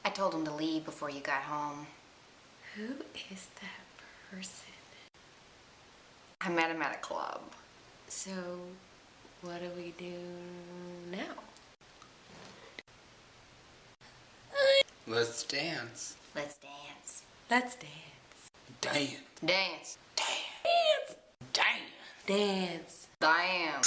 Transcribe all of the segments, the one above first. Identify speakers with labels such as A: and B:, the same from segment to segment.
A: I told him to leave before you got home.
B: Who is that person?
A: I met him at a club.
B: So, what do we do now?
C: Let's dance.
A: Let's dance.
B: Let's dance.
C: Dance.
A: Dance.
B: Dance.
C: Dance.
B: Dance.
A: Diane.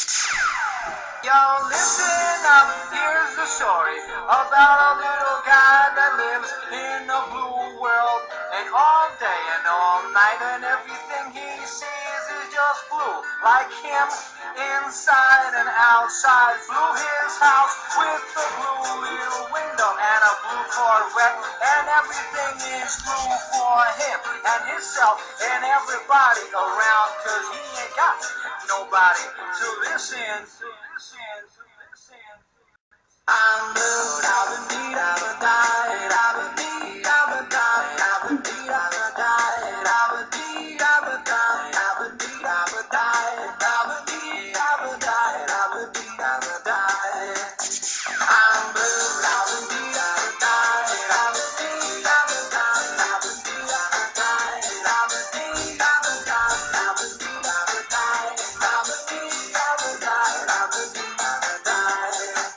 D: Yo, listen up, here's the story about a little guy that lives in a blue world. And all day and all night and everything he sees is just blue. Like him, inside and outside. Blue his house with a blue little window and a blue Corvette. And everything is blue for him and himself and everybody around. Cause he ain't got nobody to listen. I'm blue, I've been beat, I've been died, I've been beat, I've been died, I've been beat, I've been died, I've been beat, I've been died, I've been beat, I've been died, I've been beat, I've been died, I've been beat, I've been died. I'm blue, I've been beat, I've been died, I've been beat, I've been died, I've been beat, I've been died, I've been beat, I've been died, I've been beat, I've been died, I've been beat, I've been died, I've been beat, I've been died.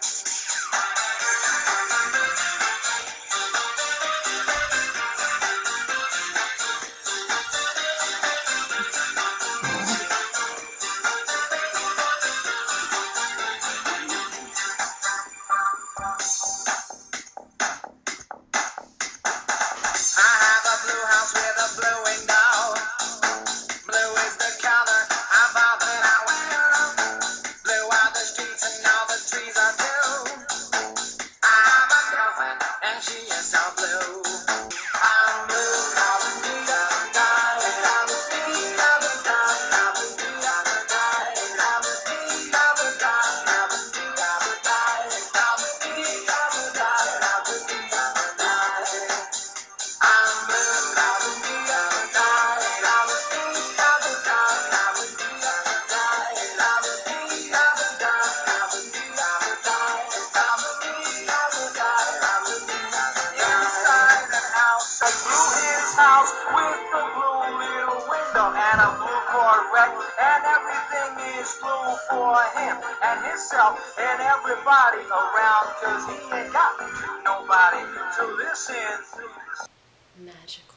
D: House with a blue little window and a blue Corvette, and everything is blue for him and himself and everybody around, cause he ain't got nobody to listen.
B: Magical.